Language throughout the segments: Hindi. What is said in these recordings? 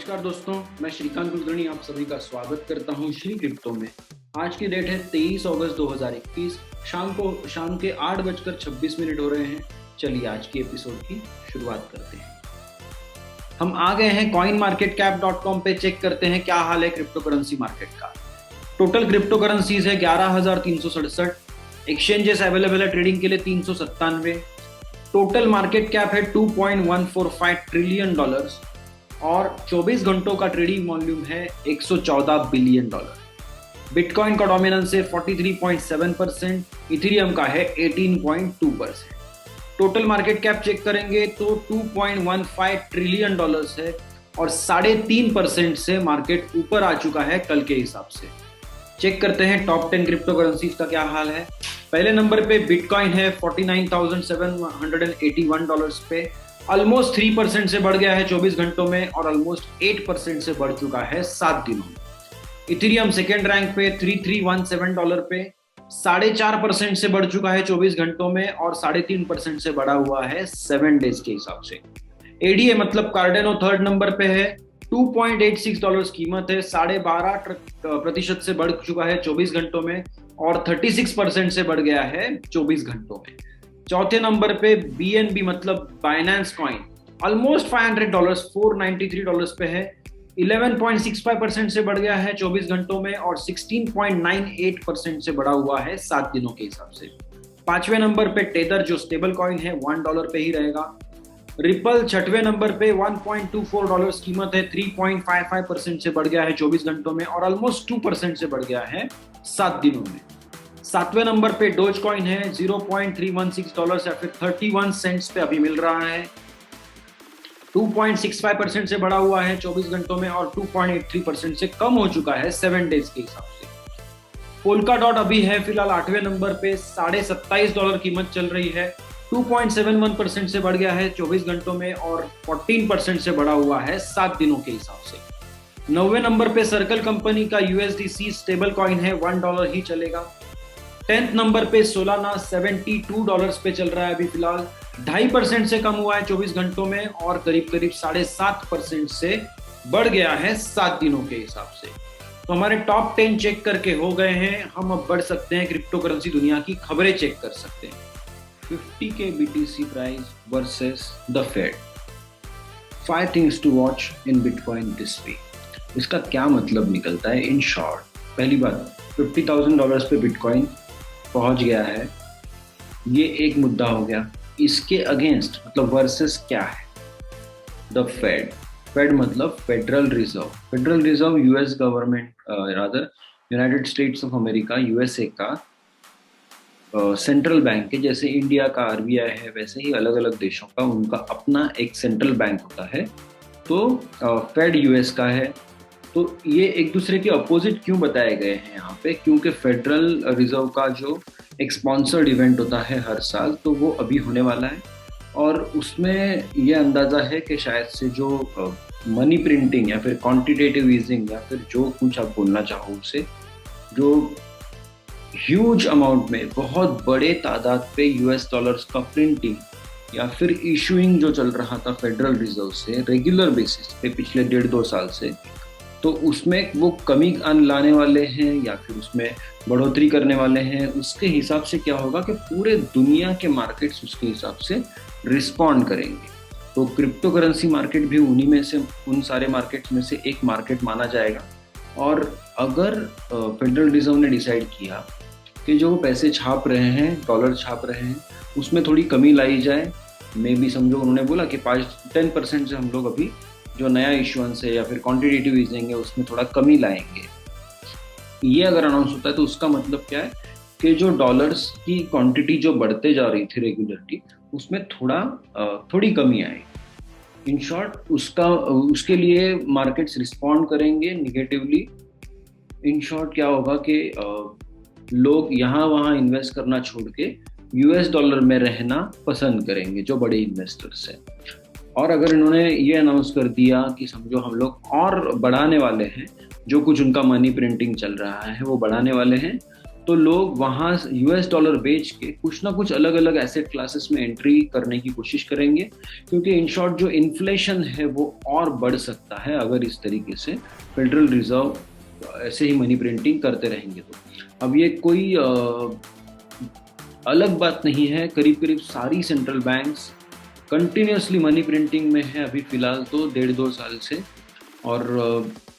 नमस्कार दोस्तों, मैं श्रीकांत कुलकर्णी आप सभी का स्वागत करता हूं श्री क्रिप्टो में। आज की डेट है 23 अगस्त 2021। शाम के 8:26 हो रहे हैं। चलिए आज की एपिसोड की शुरुआत करते हैं। हम आ गए हैं coinmarketcap.com पे। चेक करते हैं क्या हाल है क्रिप्टो करेंसी मार्केट का। टोटल क्रिप्टो करेंसीज है 11,367। एक्सचेंजेस अवेलेबल है ट्रेडिंग के लिए 397। टोटल मार्केट कैप है $2.145 ट्रिलियन और 24 घंटों का ट्रेडिंग वॉल्यूम है $114 बिलियन। बिटकॉइन का डोमिनेंस है 43.7%, इथेरियम का है 18.2%। टोटल मार्केट कैप चेक करेंगे तो $2.15 ट्रिलियन है और 3.5% से मार्केट ऊपर आ चुका है कल के हिसाब से। चेक करते हैं टॉप 10 क्रिप्टो करेंसीज का क्या हाल है। पहले नंबर पे बिटकॉइन है $49,781 पे, ऑलमोस्ट 3% से बढ़ गया है 24 घंटों में और ऑलमोस्ट 8% से बढ़ चुका है 7 दिनों में। इथेरियम सेकेंड रैंक पे $3317 पे 4.5% से बढ़ चुका है 24 घंटों में और 3.5% से बढ़ा हुआ है 7 डेज के हिसाब से। एडीए मतलब कार्डेनो थर्ड नंबर पे है, $2.86 कीमत है, 12.5% से बढ़ चुका है 24 घंटों में और 36% से बढ़ गया है 24 घंटों में। चौथे नंबर पे BNB मतलब बाइनेंस कॉइन, ऑलमोस्ट $500, $493 पे है, 11.65% से बढ़ गया है 24 घंटों में और 16.98% से बढ़ा हुआ है 7 दिनों के हिसाब से। पांचवें नंबर पे टेदर जो स्टेबल कॉइन है $1 पे ही रहेगा। रिपल छठवें नंबर पे $1.24 कीमत है, 3.55% से बढ़ गया है 24 घंटों में और ऑलमोस्ट 2% से बढ़ गया है 7 दिनों में। सातवें नंबर पे डोज कॉइन है $0.316 या फिर 31 सेंट्स पे अभी मिल रहा है, 2.65% से बढ़ा हुआ है 24 घंटों में और 2.83% से कम हो चुका है 7 डेज के हिसाब से। पोल्का डॉट अभी है फिलहाल 8वें नंबर पे, $27.5 कीमत चल रही है, 2.71% से बढ़ गया है 24 घंटों में और 14% से बढ़ा हुआ है 7 दिनों के हिसाब से। 9वें नंबर पे सर्कल कंपनी का USDC स्टेबल कॉइन है, $1 ही चलेगा। 10th नंबर पे सोलाना $72 पे चल रहा है अभी फिलहाल, 2.5% से कम हुआ है 24 घंटों में और करीब 7.5% से बढ़ गया है 7 दिनों के हिसाब से। तो हमारे टॉप 10 चेक करके हो गए हैं। हम अब बढ़ सकते हैं क्रिप्टो करेंसी दुनिया की खबरें चेक कर सकते हैं। 50K BTC price versus the Fed, 5 things to watch in bitcoin this week. इसका क्या मतलब निकलता है इन शॉर्ट। पहली बात, $50,000 पे बिटकॉइन पहुंच गया है, ये एक मुद्दा हो गया। इसके अगेंस्ट मतलब वर्सेस क्या है, द फेड। फेड मतलब federal reserve US government rather United states of America USA का सेंट्रल बैंक है। जैसे इंडिया का RBI है वैसे ही अलग अलग देशों का उनका अपना एक सेंट्रल बैंक होता है। तो फेड US का है। तो ये एक दूसरे के अपोजिट क्यों बताए गए हैं यहाँ पे, क्योंकि फेडरल रिजर्व का जो एक स्पॉन्सर्ड इवेंट होता है हर साल, तो वो अभी होने वाला है और उसमें ये अंदाज़ा है कि शायद से जो मनी प्रिंटिंग या फिर क्वांटिटेटिव ईजिंग या फिर जो कुछ आप बोलना चाहो उसे, जो ह्यूज अमाउंट में बहुत बड़े तादाद पे US डॉलर्स का प्रिंटिंग या फिर इशूइंग जो चल रहा था फेडरल रिजर्व से रेगुलर बेसिस पे पिछले 1.5-2 साल से, तो उसमें वो कमी लाने वाले हैं या फिर उसमें बढ़ोतरी करने वाले हैं। उसके हिसाब से क्या होगा कि पूरे दुनिया के मार्केट्स उसके हिसाब से रिस्पॉन्ड करेंगे। तो क्रिप्टो करेंसी मार्केट भी उन्हीं में से, उन सारे मार्केट्स में से एक मार्केट माना जाएगा। और अगर फेडरल रिजर्व ने डिसाइड किया कि जो पैसे छाप रहे हैं, डॉलर छाप रहे हैं, उसमें थोड़ी कमी लाई जाए, मे भी समझो उन्होंने बोला कि 10% से हम लोग अभी जो नया इशुएंस है या फिर क्वांटिटेटिव ईजिंग है उसमें थोड़ा कमी लाएंगे, ये अगर अनाउंस होता है तो उसका मतलब क्या है कि जो डॉलर्स की क्वांटिटी जो बढ़ते जा रही थी रेगुलरली उसमें थोड़ी कमी आएगी। इन शॉर्ट उसके लिए मार्केट्स रिस्पॉन्ड करेंगे निगेटिवली। इन शॉर्ट क्या होगा कि लोग यहाँ वहाँ इन्वेस्ट करना छोड़ के US डॉलर में रहना पसंद करेंगे जो बड़े इन्वेस्टर्स हैं। और अगर इन्होंने ये अनाउंस कर दिया कि समझो हम लोग और बढ़ाने वाले हैं, जो कुछ उनका मनी प्रिंटिंग चल रहा है वो बढ़ाने वाले हैं, तो लोग वहाँ US डॉलर बेच के कुछ ना कुछ अलग अलग एसेट क्लासेस में एंट्री करने की कोशिश करेंगे, क्योंकि इन शॉर्ट जो इन्फ्लेशन है वो और बढ़ सकता है अगर इस तरीके से फेडरल रिजर्व ऐसे ही मनी प्रिंटिंग करते रहेंगे। तो अब ये कोई अलग बात नहीं है, करीब करीब सारी central banks continuously money printing में है अभी फिलहाल तो 1.5-2 साल से। और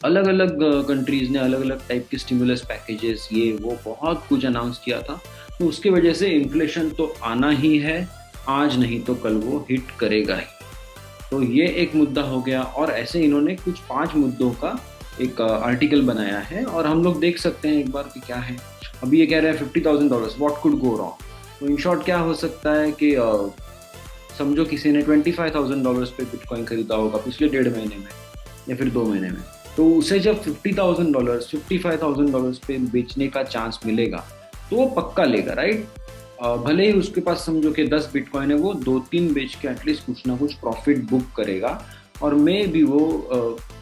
अलग अलग कंट्रीज ने अलग अलग टाइप के स्टिमुलस पैकेजेस ये वो बहुत कुछ अनाउंस किया था। तो उसकी वजह से इन्फ्लेशन तो आना ही है, आज नहीं तो कल वो हिट करेगा ही। तो ये एक मुद्दा हो गया। और ऐसे इन्होंने कुछ 5 मुद्दों का एक आर्टिकल बनाया है और हम लोग देख सकते हैं एक बार कि क्या है। अभी ये कह रहे हैं $50,000 व्हाट कुड गो रॉन्ग। तो इन शॉर्ट क्या हो सकता है कि समझो किसी ने $25,000 पे बिटकॉइन खरीदा होगा पिछले 1.5 महीने में या फिर 2 महीने में, तो उसे जब $50,000 $55,000 पे बेचने का चांस मिलेगा तो वो पक्का लेगा, राइट। भले ही उसके पास समझो कि 10 बिटकॉइन है, वो 2-3 बेच के एटलीस्ट कुछ ना कुछ प्रॉफिट बुक करेगा और मे भी वो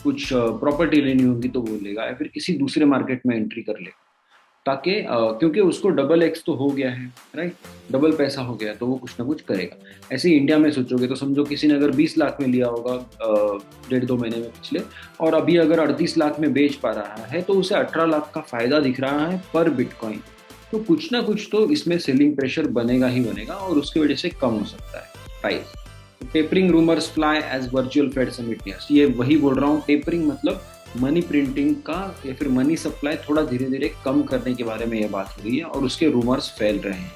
कुछ प्रॉपर्टी लेनी होगी तो वो लेगा या फिर किसी दूसरे मार्केट में एंट्री कर लेगा, ताकि क्योंकि उसको डबल एक्स तो हो गया है, राइट, डबल पैसा हो गया तो वो कुछ ना कुछ करेगा। ऐसे ही इंडिया में सोचोगे तो समझो किसी ने अगर 20 लाख में लिया होगा 1.5-2 महीने में पिछले, और अभी अगर 38 लाख में बेच पा रहा है तो उसे 18 लाख का फायदा दिख रहा है पर बिटकॉइन। तो कुछ ना कुछ तो इसमें सेलिंग प्रेशर बनेगा ही बनेगा और उसकी वजह से कम हो सकता है price. Tapering rumours fly as virtual Fed summit, ये वही बोल रहा हूँ, टेपरिंग मतलब मनी प्रिंटिंग का या फिर मनी सप्लाई थोड़ा धीरे धीरे कम करने के बारे में यह बात हो रही है और उसके रूमर्स फैल रहे हैं।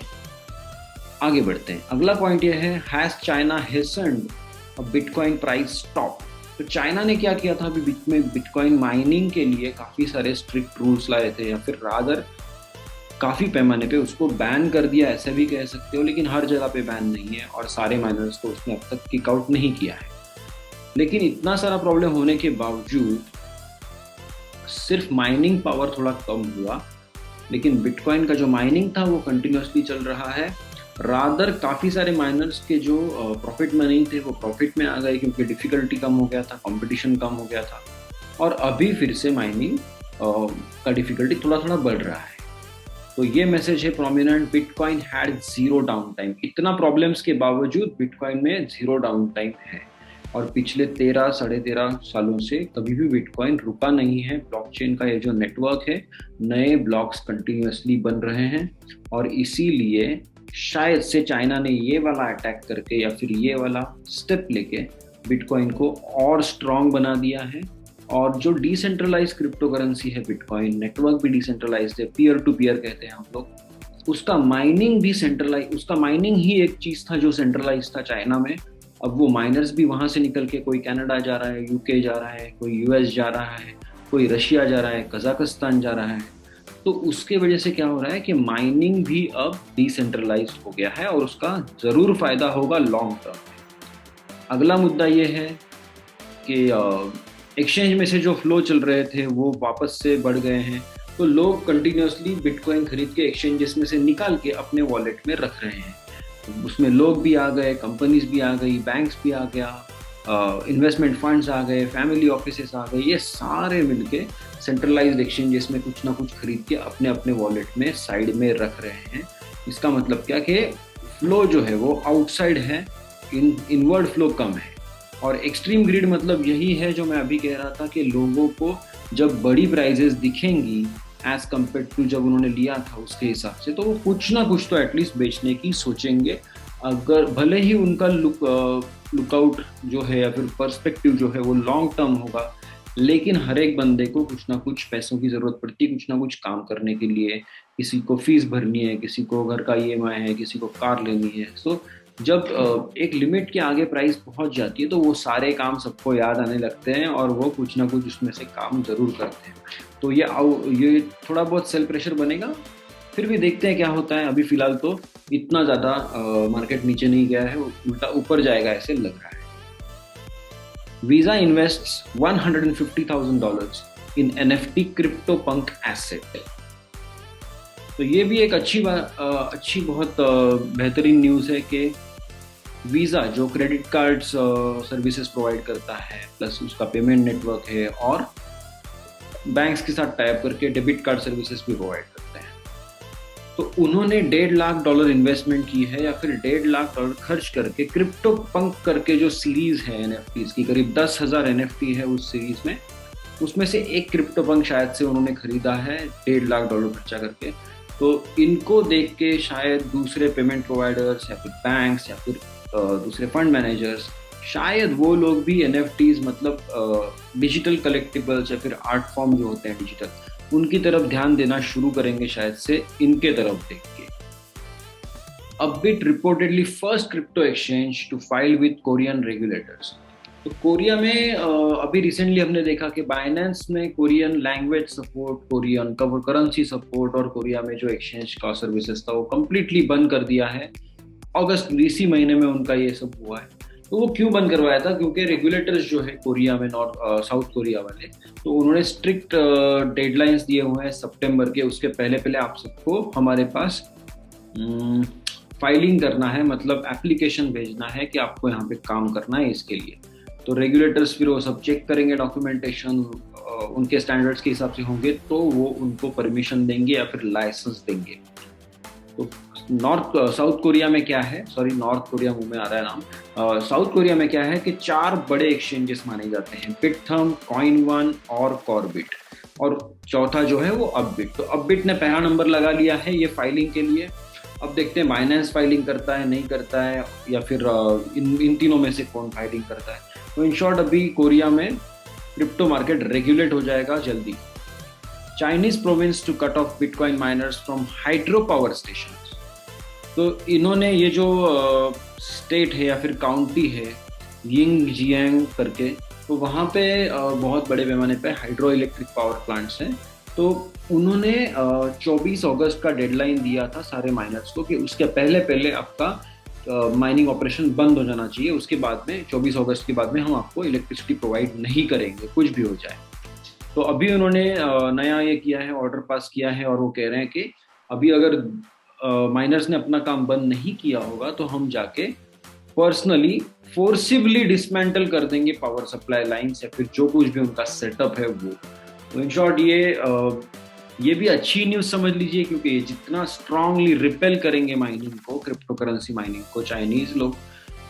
आगे बढ़ते हैं, अगला पॉइंट यह है, has China hastened a bitcoin price stop. तो चाइना ने क्या किया था अभी बीच में, बिटकॉइन माइनिंग के लिए काफी सारे स्ट्रिक्ट रूल्स लाए थे या फिर रादर काफी पैमाने पे उसको बैन कर दिया, ऐसे भी कह सकते हो, लेकिन हर जगह पे बैन नहीं है और सारे माइनर्स को उसने अब तक किक आउट नहीं किया है। लेकिन इतना सारा प्रॉब्लम होने के बावजूद सिर्फ माइनिंग पावर थोड़ा कम हुआ, लेकिन बिटकॉइन का जो माइनिंग था वो कंटिन्यूसली चल रहा है। रादर काफ़ी सारे माइनर्स के जो प्रॉफिट में नहीं थे वो प्रॉफिट में आ गए क्योंकि डिफिकल्टी कम हो गया था, कंपटीशन कम हो गया था और अभी फिर से माइनिंग का डिफिकल्टी थोड़ा थोड़ा बढ़ रहा है। तो ये मैसेज है prominent, bitcoin had zero down time. इतना प्रॉब्लम्स के बावजूद बिटकॉइन में जीरो डाउन टाइम है और पिछले 13-13.5 सालों से कभी भी बिटकॉइन रुका नहीं है। ब्लॉकचेन का ये जो नेटवर्क है, नए ब्लॉक्स कंटिन्यूसली बन रहे हैं और इसीलिए शायद से चाइना ने ये वाला अटैक करके या फिर ये वाला स्टेप लेके बिटकॉइन को और स्ट्रॉन्ग बना दिया है। और जो डिसेंट्रलाइज क्रिप्टो करेंसी है बिटकॉइन, नेटवर्क भी डिसेंट्रलाइज है, पीयर टू पीयर कहते हैं हम लोग, उसका माइनिंग भी सेंट्रलाइज, उसका माइनिंग ही एक चीज था जो सेंट्रलाइज था चाइना में। अब वो माइनर्स भी वहां से निकल के कोई कनाडा जा रहा है, यूके जा रहा है, कोई यूएस जा रहा है, कोई रशिया जा रहा है, कजाकिस्तान जा रहा है। तो उसके वजह से क्या हो रहा है कि माइनिंग भी अब डिसेंट्रलाइज हो गया है और उसका जरूर फायदा होगा लॉन्ग टर्म में। अगला मुद्दा ये है कि एक्सचेंज में से जो फ्लो चल रहे थे वो वापस से बढ़ गए हैं, तो लोग कंटिन्यूसली बिटकॉइन खरीद के एक्सचेंजेस में से निकाल के अपने वॉलेट में रख रहे हैं। उसमें लोग भी आ गए, कंपनीज भी आ गई, बैंक्स भी आ गया, इन्वेस्टमेंट फंड्स आ गए, फैमिली ऑफिसेस आ गए, ये सारे मिलके सेंट्रलाइज्ड एक्सचेंजेस में कुछ ना कुछ खरीद के अपने अपने वॉलेट में साइड में रख रहे हैं। इसका मतलब क्या कि फ्लो जो है वो आउटसाइड है, इनवर्ड फ्लो कम है। और एक्सट्रीम ग्रिड मतलब यही है जो मैं अभी कह रहा था कि लोगों को जब बड़ी प्राइजेस दिखेंगी एज कम्पेयर टू जब उन्होंने लिया था उसके हिसाब से, तो वो कुछ ना कुछ तो एटलीस्ट बेचने की सोचेंगे। अगर भले ही उनका लुकआउट जो है या फिर पर्सपेक्टिव जो है वो लॉन्ग टर्म होगा, लेकिन हर एक बंदे को कुछ ना कुछ पैसों की ज़रूरत पड़ती है, कुछ ना कुछ काम करने के लिए। किसी को फीस भरनी है, किसी को घर का EMI है, किसी को कार लेनी है। सो जब एक लिमिट के आगे प्राइस पहुंच जाती है तो वो सारे काम सबको याद आने लगते हैं और वो कुछ ना कुछ उसमें से काम जरूर करते हैं। तो ये थोड़ा बहुत सेल प्रेशर बनेगा, फिर भी देखते हैं क्या होता है। अभी फिलहाल तो इतना ज़्यादा मार्केट नीचे नहीं गया है, उल्टा ऊपर जाएगा ऐसे लग रहा है। वीजा इन्वेस्ट्स $150,000 इन NFT CryptoPunk एसेट। तो ये भी एक अच्छी बहुत बेहतरीन न्यूज़ है कि वीज़ा जो क्रेडिट कार्ड्स सर्विसेज प्रोवाइड करता है, प्लस उसका पेमेंट नेटवर्क है और बैंक्स के साथ टाइप करके डेबिट कार्ड सर्विसेज भी प्रोवाइड करते हैं, तो उन्होंने $1.5 लाख इन्वेस्टमेंट की है, या फिर $1.5 लाख खर्च करके क्रिप्टो पंक करके जो सीरीज है एनएफटीज की, करीब 10,000 एनएफटी है उस सीरीज में, उसमें से एक क्रिप्टो पंक शायद से उन्होंने खरीदा है $1.5 लाख खर्चा करके। तो इनको देख के शायद दूसरे पेमेंट प्रोवाइडर्स या फिर बैंक्स या फिर दूसरे फंड मैनेजर्स, शायद वो लोग भी एनएफटीज मतलब डिजिटल कलेक्टिबल्स या फिर आर्ट फॉर्म जो होते हैं डिजिटल, उनकी तरफ ध्यान देना शुरू करेंगे शायद से इनके तरफ देख के। Upbit reportedly first crypto exchange to file with Korean regulators। तो कोरिया में अभी रिसेंटली हमने देखा कि बाइनेंस ने Korean language support, Korean currency support और कोरिया में जो एक्सचेंज का सर्विसेज था वो कम्प्लीटली बंद कर दिया है। अगस्त इसी महीने में उनका ये सब हुआ है। तो वो क्यों बंद करवाया था? क्योंकि रेगुलेटर्स जो है कोरिया में, साउथ कोरिया वाले, तो उन्होंने स्ट्रिक्ट डेडलाइंस दिए हुए हैं सितंबर के, उसके पहले पहले आप सबको हमारे पास फाइलिंग करना है, मतलब एप्लीकेशन भेजना है कि आपको यहाँ पे काम करना है इसके लिए। तो रेगुलेटर्स फिर वो सब चेक करेंगे, डॉक्यूमेंटेशन उनके स्टैंडर्ड्स के हिसाब से होंगे तो वो उनको परमिशन देंगे या फिर लाइसेंस देंगे। तो साउथ कोरिया में क्या है, सॉरी नॉर्थ कोरिया मुंह में आ रहा है नाम, साउथ कोरिया में क्या है कि 4 बड़े एक्सचेंजेस माने जाते हैं, बिटथम, कॉइन1 और कॉर्बिट, और चौथा जो है वो अपबिट। तो अपबिट ने पहला नंबर लगा लिया है ये फाइलिंग के लिए। अब देखते हैं बाइनेंस फाइलिंग करता है नहीं करता है, या फिर इन तीनों में से कौन फाइलिंग करता है। तो इन शॉर्ट अभी कोरिया में क्रिप्टो मार्केट रेगुलेट हो जाएगा जल्दी। Chinese province to cut off bitcoin miners from hydro power station. तो इन्होंने ये जो स्टेट है या फिर काउंटी है यिंग जियांग करके, तो वहाँ पे बहुत बड़े पैमाने पे हाइड्रो इलेक्ट्रिक पावर प्लांट्स हैं। तो उन्होंने 24 अगस्त का डेडलाइन दिया था सारे माइनर्स को कि उसके पहले पहले आपका माइनिंग ऑपरेशन बंद हो जाना चाहिए, उसके बाद में 24 अगस्त के बाद में हम आपको इलेक्ट्रिसिटी प्रोवाइड नहीं करेंगे कुछ भी हो जाए। तो अभी उन्होंने नया ये किया है, ऑर्डर पास किया है, और वो कह रहे हैं कि अभी अगर माइनर्स ने अपना काम बंद नहीं किया होगा तो हम जाके पर्सनली फोर्सिबली डिसमेंटल कर देंगे पावर सप्लाई लाइन्स या फिर जो कुछ भी उनका सेटअप है वो। तो इन शॉर्ट ये भी अच्छी न्यूज़ समझ लीजिए, क्योंकि ये जितना स्ट्रांगली रिपेल करेंगे माइनिंग को, क्रिप्टो करेंसी माइनिंग को चाइनीज लोग,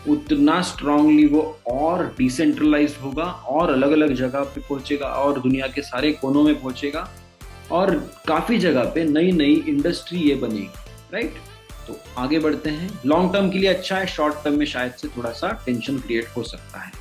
उतना स्ट्रांगली वो और डिसेंट्रलाइज होगा और अलग अलग जगह पे पहुंचेगा और दुनिया के सारे कोनों में पहुंचेगा, और काफ़ी जगह पे नई नई इंडस्ट्री ये बनेगी, राइट। तो आगे बढ़ते हैं। लॉन्ग टर्म के लिए अच्छा है, शॉर्ट टर्म में शायद से थोड़ा सा टेंशन क्रिएट हो सकता है।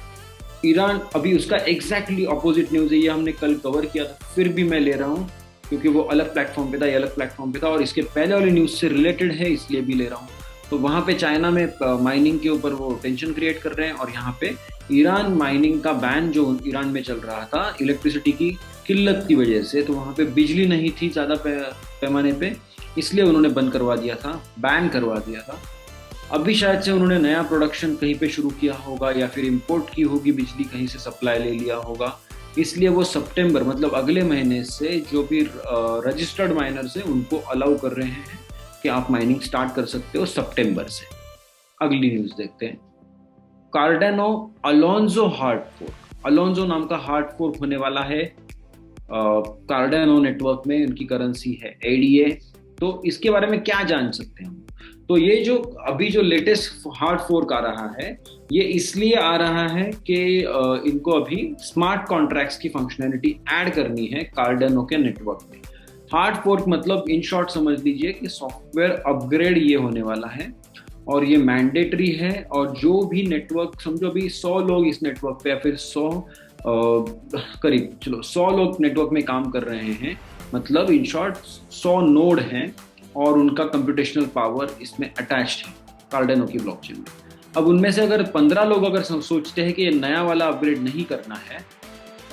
ईरान, अभी उसका एग्जैक्टली ऑपोजिट न्यूज़ है, ये हमने कल कवर किया था, फिर भी मैं ले रहा हूँ क्योंकि वो अलग प्लेटफॉर्म पे था, ये अलग प्लेटफॉर्म पे था और इसके पहले वाली न्यूज़ से रिलेटेड है, इसलिए भी ले रहा हूँ। तो वहाँ पे चाइना में माइनिंग के ऊपर वो टेंशन क्रिएट कर रहे हैं, और यहाँ पे ईरान माइनिंग का बैन जो ईरान में चल रहा था इलेक्ट्रिसिटी की किल्लत की वजह से, तो वहाँ पे बिजली नहीं थी ज़्यादा पैमाने पे, इसलिए उन्होंने बंद करवा दिया था, बैन करवा दिया था। अभी शायद से उन्होंने नया प्रोडक्शन कहीं पे शुरू किया होगा या फिर इंपोर्ट की होगी बिजली, कहीं से सप्लाई ले लिया होगा, इसलिए वो सितंबर मतलब अगले महीने से जो भी रजिस्टर्ड माइनर्स हैं उनको अलाउ कर रहे हैं कि आप माइनिंग स्टार्ट कर सकते हो सितंबर से। अगली न्यूज़ देखते हैं। Cardano Alonzo hard fork, Alonzo नाम का हार्ड फोर्क होने वाला है कार्डेनो नेटवर्क में, उनकी करेंसी है ADA। तो इसके बारे में क्या जान सकते हैं? तो ये जो अभी जो लेटेस्ट हार्ड फोर्क आ रहा है, ये इसलिए आ रहा है कि इनको अभी स्मार्ट कॉन्ट्रैक्ट्स की फंक्शनैलिटी ऐड करनी है कार्डेनो के नेटवर्क में। हार्ड फोर्क मतलब इन शॉर्ट समझ लीजिए कि सॉफ्टवेयर अपग्रेड ये होने वाला है और ये मैंडेटरी है, और जो भी नेटवर्क, समझो अभी 100 लोग इस नेटवर्क पे या फिर 100 लोग नेटवर्क में काम कर रहे हैं, मतलब इन शॉर्ट 100 नोड हैं और उनका कंप्यूटेशनल पावर इसमें अटैच्ड है कार्डेनो की ब्लॉकचेन में। अब उनमें से अगर 15 लोग अगर सोचते हैं कि ये नया वाला अपग्रेड नहीं करना है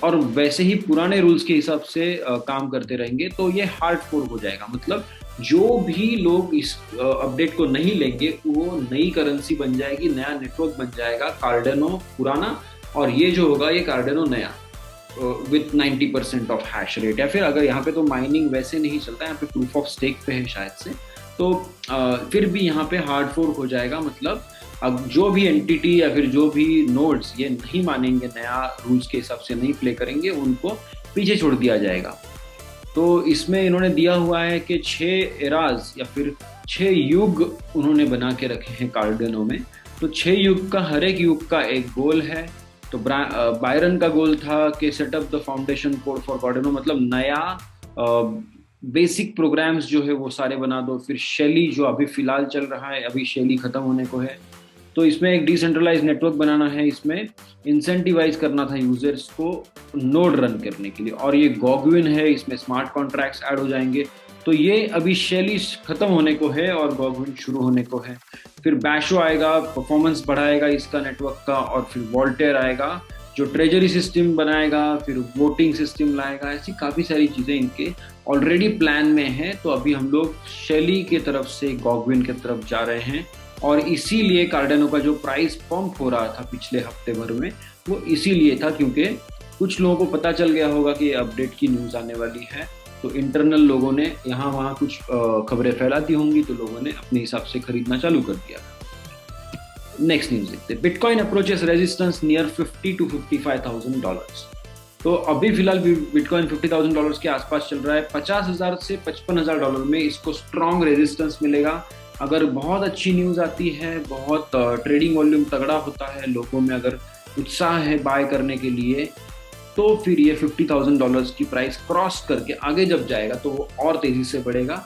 और वैसे ही पुराने रूल्स के हिसाब से काम करते रहेंगे, तो ये हार्ड फोर्क हो जाएगा। मतलब जो भी लोग इस अपडेट को नहीं लेंगे वो नई करेंसी बन जाएगी, नया नेटवर्क बन जाएगा, कार्डेनो पुराना और ये जो होगा ये कार्डेनो नया विथ 90% ऑफ हैश रेट। या फिर अगर यहाँ पे तो माइनिंग वैसे नहीं चलता, यहाँ पे प्रूफ ऑफ स्टेक पे है शायद से, तो फिर भी यहाँ पे हार्ड फोर्क हो जाएगा। मतलब अब जो भी एंटिटी या फिर जो भी नोड्स ये नहीं मानेंगे, नया रूल्स के हिसाब से नहीं प्ले करेंगे, उनको पीछे छोड़ दिया जाएगा। तो इसमें इन्होंने दिया हुआ है कि 6 एराज या फिर 6 युग उन्होंने बना के रखे हैं कार्डानो में। तो 6 युग का, हर एक युग का एक गोल है। तो बायरन का गोल था कि setup the foundation code for Cardano, मतलब नया बेसिक प्रोग्राम्स जो है वो सारे बना दो। फिर शेली जो अभी फिलहाल चल रहा है, अभी शेली खत्म होने को है, तो इसमें एक डिसेंट्रलाइज नेटवर्क बनाना है, इसमें इंसेंटिवाइज करना था यूजर्स को नोड रन करने के लिए। और ये गॉगविन है, इसमें स्मार्ट कॉन्ट्रैक्ट्स ऐड हो जाएंगे। तो ये अभी शेली खत्म होने को है और गॉगविन शुरू होने को है। फिर बैशो आएगा, परफॉर्मेंस बढ़ाएगा इसका नेटवर्क का। और फिर वोल्टेयर आएगा जो ट्रेजरी सिस्टम बनाएगा, फिर वोटिंग सिस्टम लाएगा। ऐसी काफ़ी सारी चीज़ें इनके ऑलरेडी प्लान में है। तो अभी हम लोग शेली के तरफ से गॉगविन की तरफ जा रहे हैं। और इसीलिए कार्डानो का जो प्राइस पंप हो रहा था पिछले हफ्ते भर में, वो इसीलिए था क्योंकि कुछ लोगों को पता चल गया होगा कि अपडेट की न्यूज़ आने वाली है। तो इंटरनल लोगों ने यहाँ वहाँ कुछ खबरें फैलाती होंगी, तो लोगों ने अपने हिसाब से खरीदना चालू कर दिया। नेक्स्ट न्यूज़ देखते हैं। Bitcoin approaches resistance near $50,000 to $55,000। तो अभी फिलहाल बिटकॉइन $50,000 के आसपास चल रहा है। $50,000 से $55,000 में इसको स्ट्रॉन्ग रेजिस्टेंस मिलेगा। अगर बहुत अच्छी न्यूज़ आती है, बहुत ट्रेडिंग वॉल्यूम तगड़ा होता है, लोगों में अगर उत्साह है बाय करने के लिए, तो फिर ये $50,000 की प्राइस क्रॉस करके आगे जब जाएगा तो वो और तेजी से बढ़ेगा।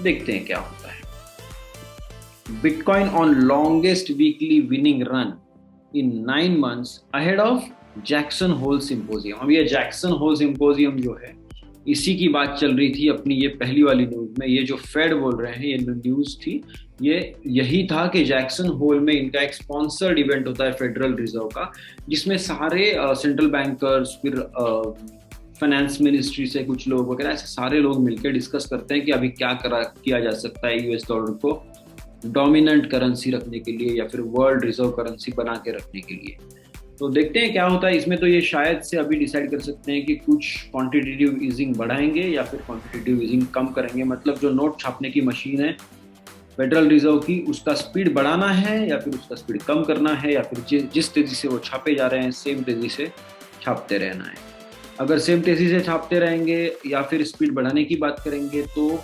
देखते हैं क्या होता है। Bitcoin on longest weekly winning run in 9 months ahead of Jackson Hole symposium. अब ये जैक्सन होल सिंपोजियम जो है, इसी की बात चल रही थी अपनी ये पहली वाली न्यूज में। ये जो फेड बोल रहे हैं, ये न्यूज थी, ये यही था कि जैक्सन होल में इनका एक स्पॉन्सर्ड इवेंट होता है फेडरल रिजर्व का, जिसमें सारे सेंट्रल बैंकर्स, फिर फाइनेंस मिनिस्ट्री से कुछ लोग वगैरह, ऐसे सारे लोग मिलकर डिस्कस करते हैं कि अभी क्या किया जा सकता है यूएस डॉलर को डोमिनेंट करेंसी रखने के लिए या फिर वर्ल्ड रिजर्व करेंसी बना के रखने के लिए। तो देखते हैं क्या होता है इसमें। तो ये शायद से अभी डिसाइड कर सकते हैं कि कुछ क्वांटिटेटिव ईजिंग बढ़ाएंगे या फिर क्वांटिटेटिव ईजिंग कम करेंगे। मतलब जो नोट छापने की मशीन है फेडरल रिजर्व की, उसका स्पीड बढ़ाना है या फिर उसका स्पीड कम करना है, या फिर जिस तेजी से वो छापे जा रहे हैं सेम तेजी से छापते रहना है। अगर सेम तेजी से छापते रहेंगे या फिर स्पीड बढ़ाने की बात करेंगे तो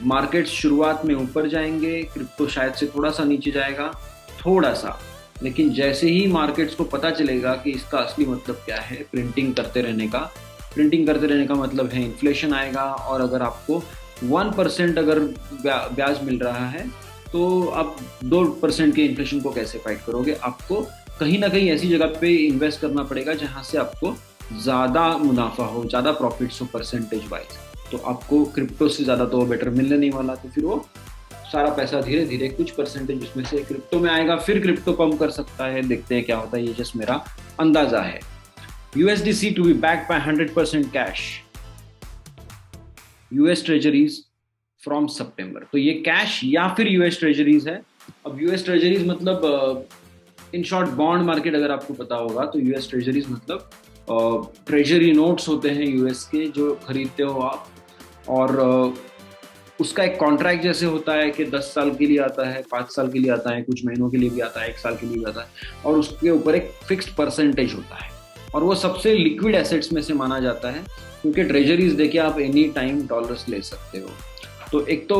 मार्केट शुरुआत में ऊपर जाएंगे, क्रिप्टो शायद से थोड़ा सा नीचे जाएगा, थोड़ा सा। लेकिन जैसे ही मार्केट्स को पता चलेगा कि इसका असली मतलब क्या है, प्रिंटिंग करते रहने का मतलब है इन्फ्लेशन आएगा। और अगर आपको 1% अगर ब्याज मिल रहा है तो आप 2% के इन्फ्लेशन को कैसे फाइट करोगे? आपको कहीं ना कहीं ऐसी जगह पे इन्वेस्ट करना पड़ेगा जहां से आपको ज़्यादा मुनाफा हो, ज़्यादा प्रॉफिट्स हो परसेंटेज वाइज। तो आपको क्रिप्टो से ज़्यादा तो बेटर मिलने नहीं वाला, तो फिर वो सारा पैसा धीरे धीरे कुछ परसेंटेज उसमें से क्रिप्टो में आएगा, फिर क्रिप्टो कम कर सकता है। देखते हैं क्या होता है, ये जस्ट मेरा अंदाजा है। USDC to be backed by 100% cash, US treasuries from September. तो ये कैश या फिर यूएस ट्रेजरीज है। अब यूएस ट्रेजरीज मतलब इन शॉर्ट बॉन्ड मार्केट अगर आपको पता होगा तो यूएस ट्रेजरीज मतलब ट्रेजरी नोट्स होते हैं यूएस के जो खरीदते हो आप, और उसका एक कॉन्ट्रैक्ट जैसे होता है कि 10 साल के लिए आता है, 5 साल के लिए आता है, कुछ महीनों के लिए भी आता है, 1 साल के लिए भी आता है, और उसके ऊपर एक फिक्स्ड परसेंटेज होता है। और वो सबसे लिक्विड एसेट्स में से माना जाता है क्योंकि ट्रेजरीज देके आप एनी टाइम डॉलर्स ले सकते हो। तो एक तो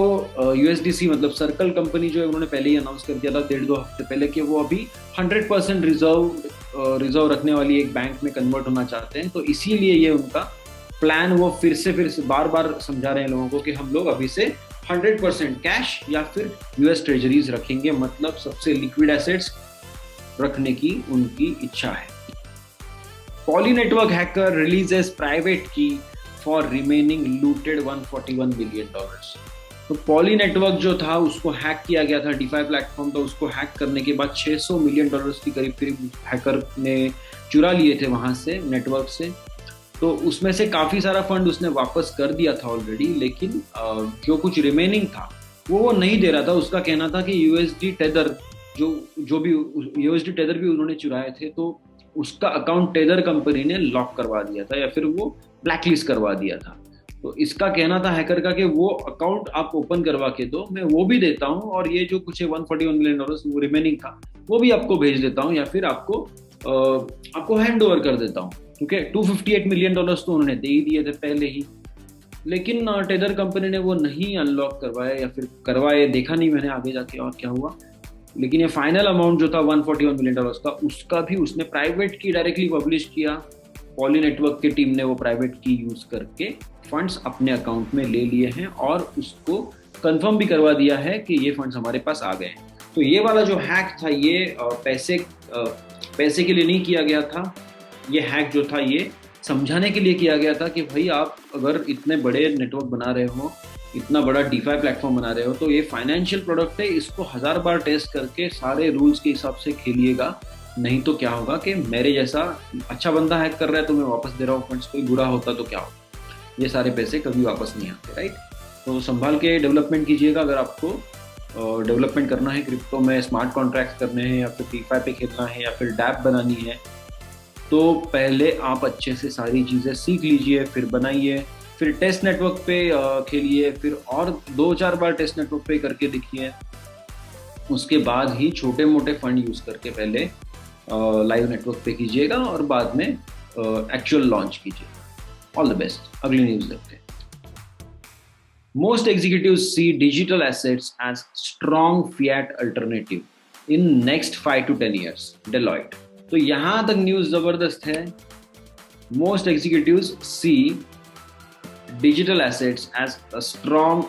USDC मतलब सर्कल कंपनी जो है उन्होंने पहले ही अनाउंस कर दिया था 1.5-2 हफ्ते पहले कि वो अभी 100% रिजर्व रखने वाली एक बैंक में कन्वर्ट होना चाहते हैं। तो इसीलिए ये उनका प्लान वो फिर से बार बार समझा रहे हैं लोगों को कि हम लोग अभी से 100% कैश या फिर यूएस ट्रेजरीज रखेंगे, मतलब सबसे लिक्विड एसेट्स रखने की उनकी इच्छा है। Poly network hacker releases private की फॉर रिमेनिंग लूटेड $141 बिलियन। तो पॉली नेटवर्क जो था उसको हैक किया गया था, डिफाई प्लेटफॉर्म था, उसको हैक करने के बाद $600 मिलियन की करीब हैकर ने चुरा लिए थे वहां से, नेटवर्क से। तो उसमें से काफ़ी सारा फंड उसने वापस कर दिया था ऑलरेडी, लेकिन जो कुछ रिमेनिंग था वो नहीं दे रहा था। उसका कहना था कि यूएसडी टेदर जो भी यूएसडी टेदर भी उन्होंने चुराए थे, तो उसका अकाउंट टेदर कंपनी ने लॉक करवा दिया था या फिर वो ब्लैकलिस्ट करवा दिया था। तो इसका कहना था हैकर का कि वो अकाउंट आप ओपन करवा के दो, मैं वो भी देता हूँ, और ये जो कुछ $141 मिलियन वो रिमेनिंग था वो भी आपको भेज देता हूँ, या फिर आपको हैंड ओवर कर देता हूँ, क्योंकि $258 मिलियन तो उन्होंने दे ही दिए थे पहले ही। लेकिन टेदर कंपनी ने वो नहीं अनलॉक करवाया, या फिर करवाए, देखा नहीं मैंने आगे जाके और क्या हुआ। लेकिन ये फाइनल अमाउंट जो था $141 मिलियन का, उसका भी उसने प्राइवेट की डायरेक्टली पब्लिश किया। पॉली नेटवर्क की टीम ने वो प्राइवेट की यूज करके फंड्स अपने अकाउंट में ले लिए हैं और उसको कंफर्म भी करवा दिया है कि ये फंड्स हमारे पास आ गए हैं। तो ये वाला जो हैक था ये पैसे के लिए नहीं किया गया था। ये हैक जो था ये समझाने के लिए किया गया था कि भाई आप अगर इतने बड़े नेटवर्क बना रहे हो, इतना बड़ा डीफाई प्लेटफॉर्म बना रहे हो, तो ये फाइनेंशियल प्रोडक्ट है, इसको 1000 बार टेस्ट करके सारे रूल्स के हिसाब से खेलिएगा। नहीं तो क्या होगा कि मेरे जैसा अच्छा बंदा हैक कर रहा है तो मैं वापस दे रहा हूँ फंड्स, कोई बुरा होता तो क्या होगा, ये सारे पैसे कभी वापस नहीं आते, राइट। तो संभाल के डेवलपमेंट कीजिएगा। अगर आपको डेवलपमेंट करना है क्रिप्टो में, स्मार्ट कॉन्ट्रैक्ट करने हैं, या फिर डीफाई पे खेलना है, या फिर डैप बनानी है, तो पहले आप अच्छे से सारी चीज़ें सीख लीजिए, फिर बनाइए, फिर टेस्ट नेटवर्क पे खेलिए, फिर और 2-4 बार टेस्ट नेटवर्क पे करके देखिए। उसके बाद ही छोटे मोटे फंड यूज़ करके पहले लाइव नेटवर्क पे कीजिएगा और बाद में एक्चुअल लॉन्च कीजिएगा। All the best. अगली न्यूज़ देखते हैं। Most executives see digital assets as strong fiat alternative in next 5 to 10 years. Deloitte. तो यहां तक न्यूज जबरदस्त है। Most executives see digital assets as strong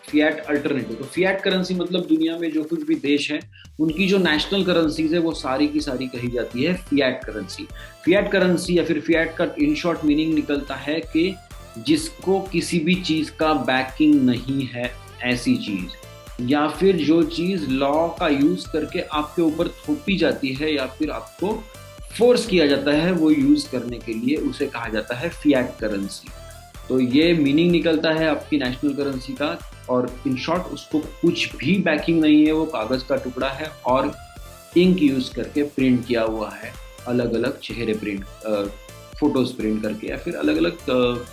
fiat alternative. तो fiat करेंसी मतलब दुनिया में जो कुछ भी देश है उनकी जो नेशनल करेंसीज है वो सारी की सारी कही जाती है फिएट करेंसी। फिएट करेंसी या फिर फिएट का इन शॉर्ट मीनिंग निकलता है कि जिसको किसी भी चीज का बैकिंग नहीं है, ऐसी चीज, या फिर जो चीज लॉ का यूज करके आपके ऊपर थोपी जाती है या फिर आपको फोर्स किया जाता है वो यूज करने के लिए, उसे कहा जाता है फिएट करेंसी। तो ये मीनिंग निकलता है आपकी नेशनल करेंसी का, और इन शॉर्ट उसको कुछ भी बैकिंग नहीं है, वो कागज का टुकड़ा है और इंक यूज करके प्रिंट किया हुआ है, अलग अलग चेहरे प्रिंट, फोटोज प्रिंट करके, या फिर अलग अलग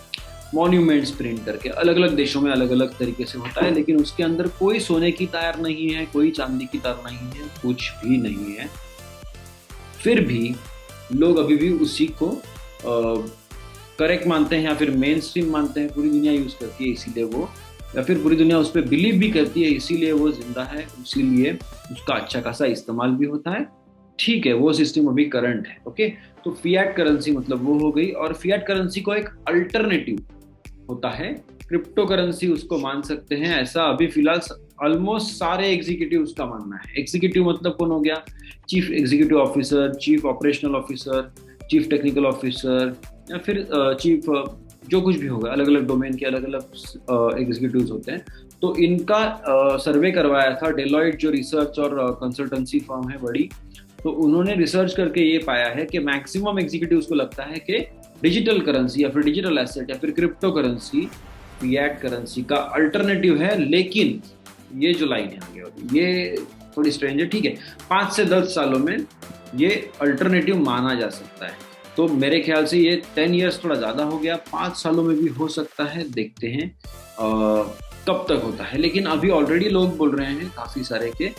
मॉन्यूमेंट्स प्रिंट करके। अलग अलग देशों में अलग अलग तरीके से होता है, लेकिन उसके अंदर कोई सोने की तार नहीं है, कोई चांदी की तार नहीं है, कुछ भी नहीं है। फिर भी लोग अभी भी उसी को करेक्ट मानते हैं या फिर मेन स्ट्रीम मानते हैं, पूरी दुनिया यूज करती है इसीलिए वो, या फिर पूरी दुनिया उस पर बिलीव भी करती है इसीलिए वो जिंदा है, इसीलिए उसका अच्छा खासा इस्तेमाल भी होता है। ठीक है, वो सिस्टम अभी करंट है। ओके, तो फिएट करेंसी मतलब वो हो गई। और फिएट करेंसी को एक अल्टरनेटिव होता है, क्रिप्टो करेंसी उसको मान सकते हैं, ऐसा अभी फिलहाल ऑलमोस्ट सारे एग्जीक्यूटिव उसका मानना है। एग्जीक्यूटिव मतलब कौन हो गया? Chief executive officer, chief operational officer, chief technical officer, या फिर चीफ जो कुछ भी होगा, अलग अलग डोमेन के अलग अलग एग्जीक्यूटिव्स होते हैं। तो इनका सर्वे करवाया था डेलॉइट, जो रिसर्च और कंसल्टेंसी फर्म है बड़ी। तो उन्होंने रिसर्च करके ये पाया है कि मैक्सिमम एग्जीक्यूटिव्स को लगता है कि डिजिटल करेंसी या फिर डिजिटल एसेट या फिर क्रिप्टो करेंसी फिएट करेंसी का अल्टरनेटिव है। लेकिन ये जो लाइन है आगे ये थोड़ी स्ट्रेंज है, ठीक है, 5 से 10 सालों में ये अल्टरनेटिव माना जा सकता है। तो मेरे ख्याल से ये 10 ईयर्स थोड़ा ज़्यादा हो गया, 5 सालों में भी हो सकता है, देखते हैं कब तक होता है। लेकिन अभी ऑलरेडी लोग बोल रहे हैं काफ़ी सारे के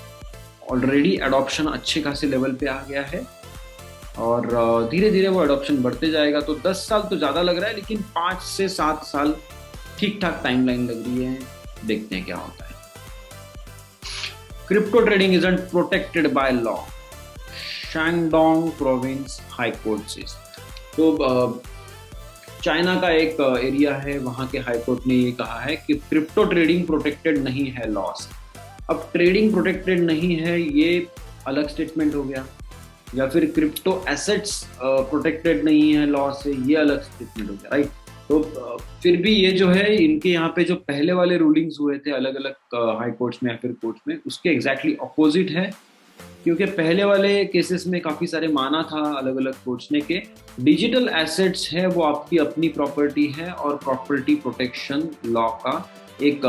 ऑलरेडी एडॉप्शन अच्छे खासे लेवल पे आ गया है और धीरे धीरे वो एडॉप्शन बढ़ते जाएगा। तो 10 साल तो ज़्यादा लग रहा है, लेकिन 5 से 7 साल ठीक ठाक टाइमलाइन लग रही है, देखते हैं क्या होता है। Crypto trading isn't protected by law, Shandong province high court से। तो चाइना का एक एरिया है, वहाँ के हाई कोर्ट ने ये कहा है कि क्रिप्टो ट्रेडिंग प्रोटेक्टेड नहीं है लॉ से। अब ट्रेडिंग प्रोटेक्टेड नहीं है ये अलग स्टेटमेंट हो गया, या फिर क्रिप्टो एसेट्स प्रोटेक्टेड नहीं है लॉ से, ये अलग स्टेटमेंट हो गया, राइट। तो फिर भी ये जो है इनके यहाँ पे जो पहले वाले रूलिंग्स हुए थे अलग अलग हाई कोर्ट्स में या फिर कोर्ट्स में, उसके एग्जैक्टली अपोजिट है। क्योंकि पहले वाले केसेस में काफ़ी सारे माना था अलग अलग कोर्ट्स ने कि डिजिटल एसेट्स है वो आपकी अपनी प्रॉपर्टी है और प्रॉपर्टी प्रोटेक्शन लॉ का एक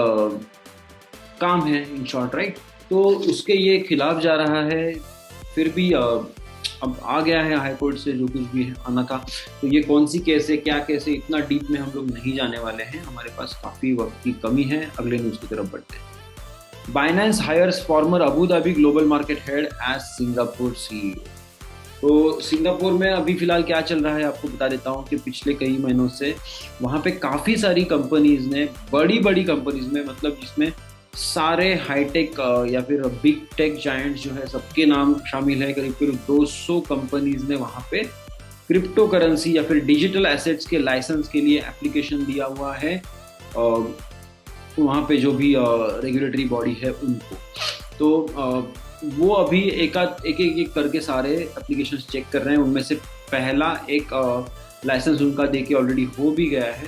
काम है, इन शॉर्ट, राइट। तो उसके ये खिलाफ जा रहा है। फिर भी अब आ गया है हाई कोर्ट से जो कुछ भी आना था। तो ये कौन सी केस है, क्या केस है, इतना डीप में हम लोग नहीं जाने वाले हैं, हमारे पास काफ़ी वक्त की कमी है। अगले न्यूज़ की तरफ बढ़ते हैं। Binance hires former Abu Dhabi global market head as Singapore CEO। तो सिंगापुर में अभी फिलहाल क्या चल रहा है आपको बता देता हूँ कि पिछले कई महीनों से वहाँ पे काफ़ी सारी कंपनीज ने, बड़ी बड़ी कंपनीज में, मतलब जिसमें सारे हाईटेक या फिर बिग टेक जायंट्स जो है सबके नाम शामिल है, करीब करीब 200 कंपनीज ने वहाँ पे क्रिप्टो करेंसी या फिर डिजिटल एसेट्स के लाइसेंस के लिए एप्लीकेशन दिया हुआ है वहाँ पे जो भी रेगुलेटरी बॉडी है उनको। तो वो अभी एक एक करके सारे एप्लीकेशन चेक कर रहे हैं। उनमें से पहला एक लाइसेंस उनका देके ऑलरेडी हो भी गया है।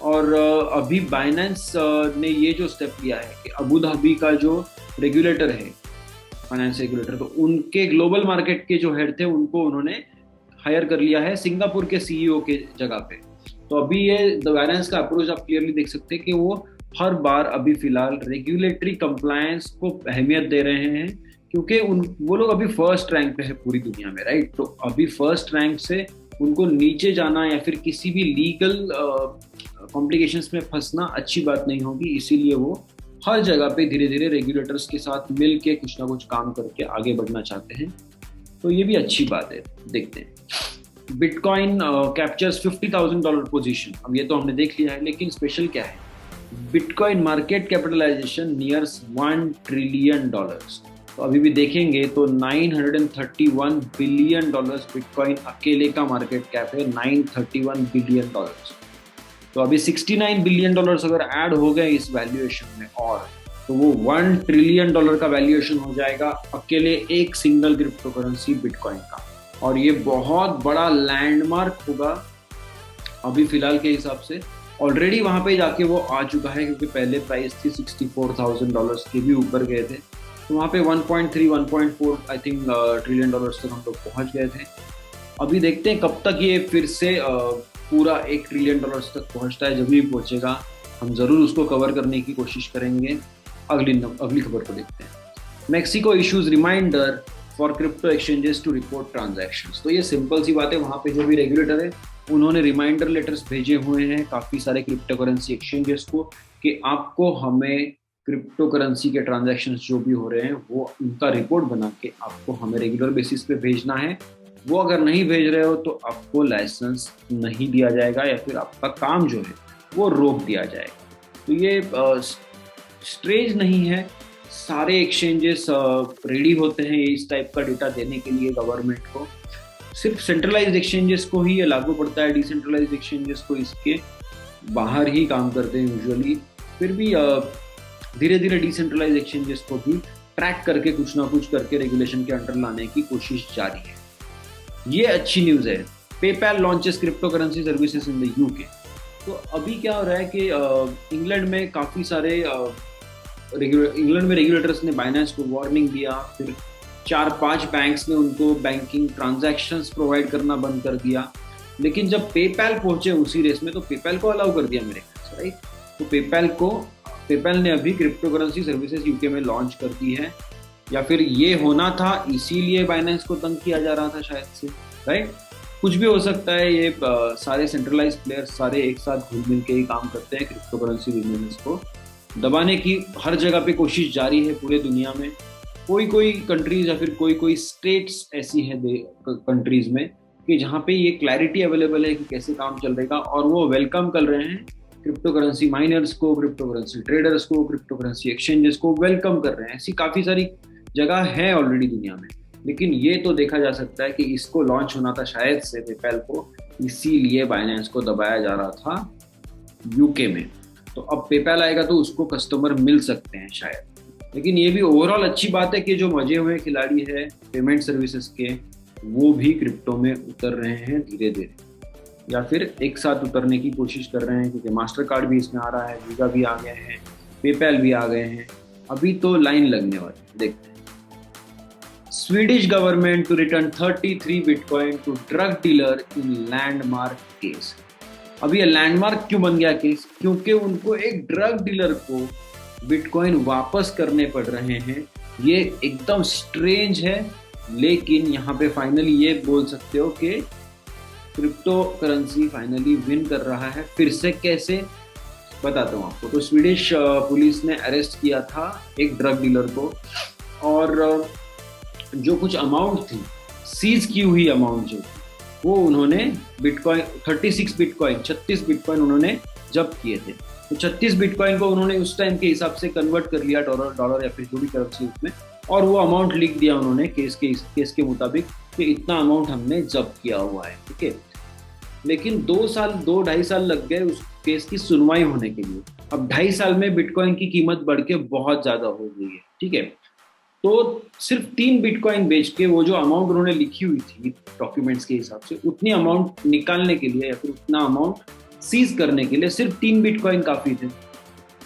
और अभी बाइनेंस ने ये जो स्टेप लिया है कि अबू धाबी का जो रेगुलेटर है, फाइनेंस रेगुलेटर, तो उनके ग्लोबल मार्केट के जो हेड थे उनको उन्होंने हायर कर लिया है सिंगापुर के सीईओ के जगह पे। तो अभी ये बाइनेंस का अप्रोच आप क्लियरली देख सकते हैं कि वो हर बार अभी फिलहाल रेगुलेटरी कंप्लायंस को अहमियत दे रहे हैं, क्योंकि वो लोग अभी फर्स्ट रैंक पे है पूरी दुनिया में, राइट। तो अभी फर्स्ट रैंक से उनको नीचे जाना या फिर किसी भी लीगल कॉम्प्लिकेशंस में फंसना अच्छी बात नहीं होगी। इसीलिए वो हर जगह पे धीरे धीरे रेगुलेटर्स के साथ मिल के कुछ ना कुछ काम करके आगे बढ़ना चाहते हैं। तो ये भी अच्छी बात है। देखते हैं बिटकॉइन कैप्चर्स $50,000 पोजीशन। अब ये तो हमने देख लिया है, लेकिन स्पेशल क्या है, bitcoin market capitalisation nears $1 trillion. तो अभी भी देखेंगे तो $931 बिलियन बिटकॉइन अकेले का मार्केट कैप है, $931 बिलियन। तो अभी $69 बिलियन अगर ऐड हो गए इस वैल्यूएशन में, और तो वो $1 ट्रिलियन का वैल्यूएशन हो जाएगा अकेले एक सिंगल क्रिप्टो करेंसी बिटकॉइन का। और ये बहुत बड़ा लैंडमार्क होगा अभी फिलहाल के हिसाब से। ऑलरेडी वहां पे जाके वो आ चुका है, क्योंकि पहले प्राइस थी $64,000 के भी ऊपर गए थे। तो वहाँ पे 1.4 आई थिंक ट्रिलियन तक हम लोग पहुँच गए थे। अभी देखते हैं कब तक ये फिर से पूरा $1 ट्रिलियन तक पहुँचता है। जब भी पहुँचेगा हम ज़रूर उसको कवर करने की कोशिश करेंगे। अगली खबर को देखते हैं। Mexico issues reminder for crypto exchanges to report transactions. तो ये सिंपल सी बात है, वहाँ पे जो भी रेगुलेटर है उन्होंने रिमाइंडर लेटर्स भेजे हुए हैं काफ़ी सारे क्रिप्टो करेंसी एक्सचेंजेस को कि आपको हमें क्रिप्टो करेंसी के ट्रांजैक्शंस जो भी हो रहे हैं वो उनका रिपोर्ट बना के आपको हमें रेगुलर बेसिस पे भेजना है। वो अगर नहीं भेज रहे हो तो आपको लाइसेंस नहीं दिया जाएगा या फिर आपका काम जो है वो रोक दिया जाएगा। तो ये स्ट्रेंज नहीं है, सारे एक्सचेंजेस रेडी होते हैं इस टाइप का डेटा देने के लिए गवर्नमेंट को। सिर्फ सेंट्रलाइज्ड एक्सचेंजेस को ही ये लागू पड़ता है, डिसेंट्रलाइज्ड एक्सचेंजेस को इसके बाहर ही काम करते हैं यूजुअली। फिर भी धीरे धीरे डिसेंट्रलाइज्ड एक्सचेंजेस को भी ट्रैक करके कुछ ना कुछ करके रेगुलेशन के अंडर लाने की कोशिश जारी है। ये अच्छी न्यूज़ है। PayPal launches crypto currency services in the UK. तो अभी क्या हो रहा है कि इंग्लैंड में काफ़ी सारे इंग्लैंड में रेगुलेटर्स ने बाइनेंस को वार्निंग दिया, फिर 4-5 बैंक्स ने उनको बैंकिंग ट्रांजैक्शंस प्रोवाइड करना बंद कर दिया। लेकिन जब पेपैल पहुंचे उसी रेस में तो पेपैल को अलाउ कर दिया मेरे ख्याल से, राइट। तो पेपैल ने अभी क्रिप्टो करेंसी सर्विसेज यूके में लॉन्च कर दी है, या फिर ये होना था इसीलिए बाइनेंस को तंग किया जा रहा था शायद से, राइट। कुछ भी हो सकता है। ये सारे सेंट्रलाइज प्लेयर्स सारे एक साथ घुल मिल के ही काम करते हैं। क्रिप्टो करेंसी बिजनेस को दबाने की हर जगह पे कोशिश जारी है पूरे दुनिया में। कोई कंट्रीज या फिर कोई स्टेट्स ऐसी है कंट्रीज में कि जहाँ पे ये क्लैरिटी अवेलेबल है कि कैसे काम चल रहेगा, और वो वेलकम कर रहे हैं क्रिप्टो करेंसी माइनर्स को, क्रिप्टो करेंसी ट्रेडर्स को, क्रिप्टो करेंसी एक्सचेंजेस को वेलकम कर रहे हैं। ऐसी काफ़ी सारी जगह है ऑलरेडी दुनिया में। लेकिन ये तो देखा जा सकता है कि इसको लॉन्च होना था शायद से पेपैल को, इसीलिए बाइनेंस को दबाया जा रहा था यूके में। तो अब पेपैल आएगा तो उसको कस्टमर मिल सकते हैं शायद। लेकिन ये भी ओवरऑल अच्छी बात है कि जो मजे हुए खिलाड़ी है पेमेंट सर्विसेज के, वो भी क्रिप्टो में उतर रहे हैं धीरे धीरे, या फिर एक साथ उतरने की कोशिश कर रहे हैं, क्योंकि मास्टर कार्ड भी इसमें आ रहा है, वीज़ा भी आ गए हैं, पेपैल भी आ गए हैं। अभी तो लाइन लगने वाली, देखते हैं। Swedish government to return 33 Bitcoin to drug dealer in landmark case। अब ये लैंडमार्क क्यों बन गया केस? क्योंकि उनको एक ड्रग डीलर को बिटकॉइन वापस करने पड़ रहे हैं। ये एकदम स्ट्रेंज है, लेकिन यहाँ पे फाइनली ये बोल सकते हो कि क्रिप्टो करेंसी फाइनली विन कर रहा है। फिर से कैसे, बताता हूँ आपको। तो स्वीडिश पुलिस ने अरेस्ट किया था एक ड्रग डीलर को, और जो कुछ अमाउंट थी सीज की हुई अमाउंट जो वो उन्होंने बिटकॉइन 36 बिटकॉइन उन्होंने जब्त किए थे। तो 36 बिटकॉइन को उन्होंने उस टाइम के हिसाब से कन्वर्ट कर लिया डॉलर या फिर जो भी करेंसी उसमें, और वो अमाउंट लिख दिया उन्होंने केस के मुताबिक कि इतना अमाउंट हमने जब्त किया हुआ है। ठीक है, लेकिन 2 ढाई साल लग गए उस केस की सुनवाई होने के लिए। अब 2.5 साल में बिटकॉइन की कीमत बढ़ के बहुत ज्यादा हो गई है। ठीक है, तो सिर्फ 3 बिटकॉइन बेच के वो जो अमाउंट उन्होंने लिखी हुई थी डॉक्यूमेंट्स के हिसाब से, उतनी अमाउंट निकालने के लिए या फिर उतना अमाउंट सीज करने के लिए सिर्फ 3 बिटकॉइन काफी थे।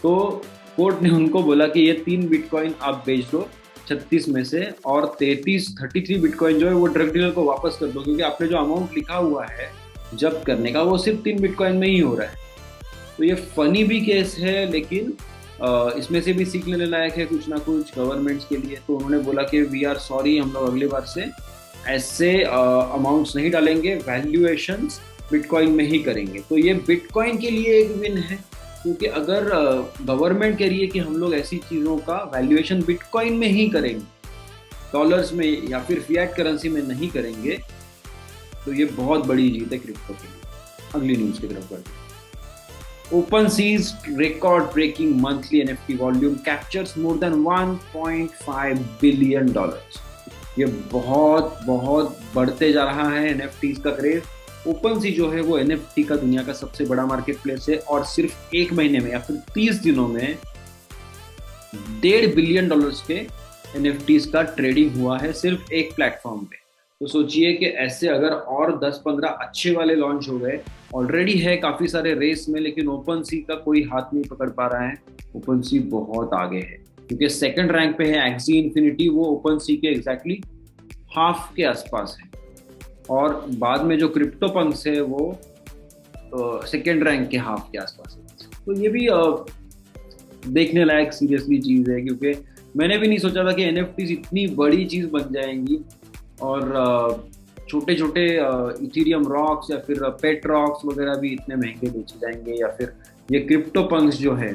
तो कोर्ट ने उनको बोला कि ये 3 बिटकॉइन आप बेच दो 36 में से, और 33 बिटकॉइन जो है वो ड्रग डीलर को वापस कर दो, क्योंकि आपने जो अमाउंट लिखा हुआ है जब्त करने का वो सिर्फ 3 बिटकॉइन में ही हो रहा है। तो ये फनी भी केस है, लेकिन इसमें से भी सीख लेने लायक है कुछ ना कुछ गवर्नमेंट्स के लिए। तो उन्होंने बोला कि वी आर सॉरी, हम लोग अगली बार से ऐसे अमाउंट्स नहीं डालेंगे, वैल्यूएशंस बिटकॉइन में ही करेंगे। तो ये बिटकॉइन के लिए एक विन है, क्योंकि अगर गवर्नमेंट कह रही है कि हम लोग ऐसी चीज़ों का वैल्यूएशन बिटकॉइन में ही करेंगे, डॉलर्स में या फिर फिएट करेंसी में नहीं करेंगे, तो ये बहुत बड़ी जीत है क्रिप्टो के लिए। अगली न्यूज़ की तरफ बढ़ते हैं। OpenSea's record-breaking monthly NFT volume captures more than $1.5 billion. ये बहुत बहुत बढ़ते जा रहा है NFTs का क्रेज। OpenSea जो है वो NFT का दुनिया का सबसे बड़ा मार्केट प्लेस है, और सिर्फ 1 महीने में या फिर 30 दिनों में $1.5 बिलियन के NFTs का ट्रेडिंग हुआ है सिर्फ एक प्लेटफॉर्म पे। तो सोचिए कि ऐसे अगर और 10-15 अच्छे वाले लॉन्च हो गए, ऑलरेडी है काफी सारे रेस में, लेकिन OpenSea का कोई हाथ नहीं पकड़ पा रहा है। OpenSea बहुत आगे है, क्योंकि सेकंड रैंक पे है Axie Infinity, वो OpenSea के एग्जैक्टली हाफ के आसपास है, और बाद में जो CryptoPunks है वो सेकंड रैंक के हाफ के आसपास है। तो ये भी देखने लायक सीरियसली चीज है, क्योंकि मैंने भी नहीं सोचा था कि NFTs इतनी बड़ी चीज बन जाएंगी, और छोटे छोटे इथेरियम रॉक्स या फिर पेट रॉक्स वगैरह भी इतने महंगे बेचे जाएंगे, या फिर ये क्रिप्टोपंक्स जो है